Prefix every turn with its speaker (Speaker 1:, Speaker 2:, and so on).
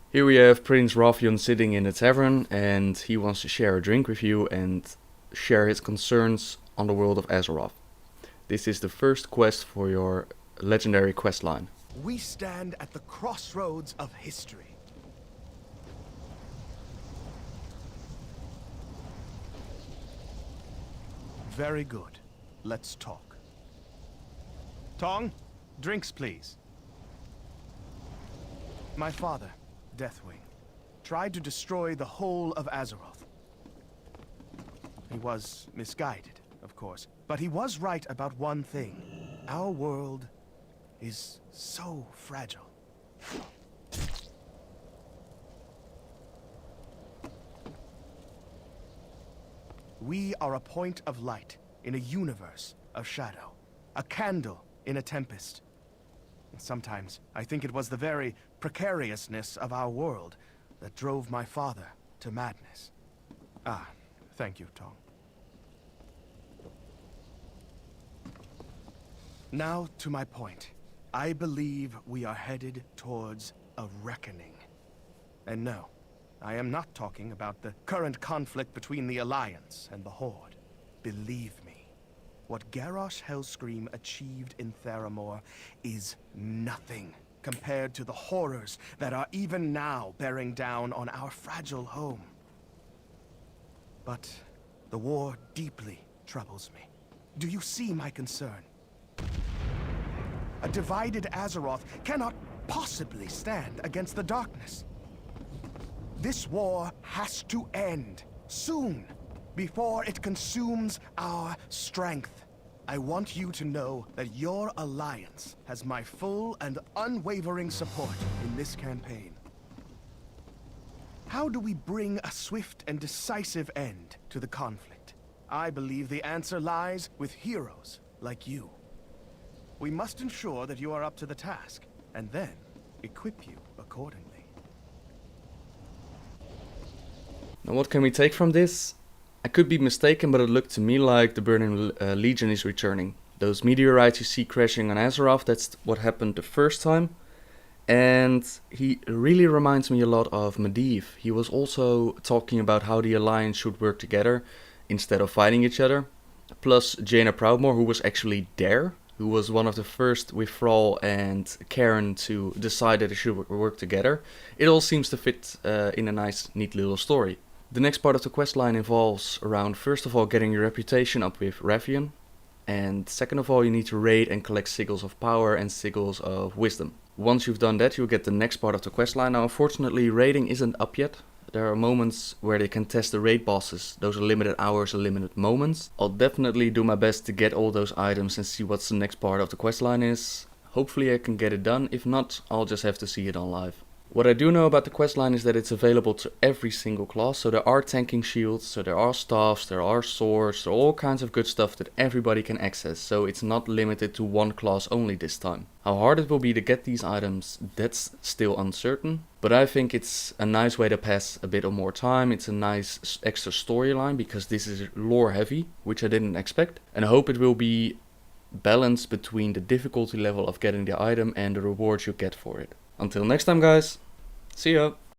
Speaker 1: Here we have Prince Ruffian sitting in a tavern, and he wants to share a drink with you and share his concerns on the world of Azeroth. This is the first quest for your Legendary Questline.
Speaker 2: We stand at the crossroads of history. Very good. Let's talk. Tong, drinks please. My father, Deathwing, tried to destroy the whole of Azeroth. He was misguided, of course, but he was right about one thing. Our world is so fragile. We are a point of light in a universe of shadow, a candle in a tempest. Sometimes I think it was the very precariousness of our world that drove my father to madness. Ah, thank you, Tong. Now to my point. I believe we are headed towards a reckoning. And no, I am not talking about the current conflict between the Alliance and the Horde. Believe me, what Garrosh Hellscream achieved in Theramore is nothing compared to the horrors that are even now bearing down on our fragile home. But the war deeply troubles me. Do you see my concern? A divided Azeroth cannot possibly stand against the darkness. This war has to end, soon, before it consumes our strength. I want you to know that your alliance has my full and unwavering support in this campaign. How do we bring a swift and decisive end to the conflict? I believe the answer lies with heroes like you. We must ensure that you are up to the task, and then equip you accordingly.
Speaker 1: Now what can we take from this? I could be mistaken, but it looked to me like the Burning Legion is returning. Those meteorites you see crashing on Azeroth, that's what happened the first time. And he really reminds me a lot of Medivh. He was also talking about how the Alliance should work together instead of fighting each other. Plus Jaina Proudmoore, who was actually there, who was one of the first with Thrall and Karen to decide that they should work together. It all seems to fit in a nice, neat little story. The next part of the questline involves around, first of all, getting your reputation up with Wrathion, and second of all, you need to raid and collect sigils of power and sigils of wisdom. Once you've done that, you'll get the next part of the questline. Now, unfortunately, raiding isn't up yet. There are moments where they can test the raid bosses. Those are limited hours or limited moments. I'll definitely do my best to get all those items and see what's the next part of the questline is. Hopefully I can get it done. If not, I'll just have to see it on live. What I do know about the questline is that it's available to every single class. So there are tanking shields, so there are staffs, there are swords, there are all kinds of good stuff that everybody can access. So it's not limited to one class only this time. How hard it will be to get these items, that's still uncertain. But I think it's a nice way to pass a bit of more time. It's a nice extra storyline because this is lore heavy, which I didn't expect. And I hope it will be balanced between the difficulty level of getting the item and the rewards you get for it. Until next time, guys. See ya.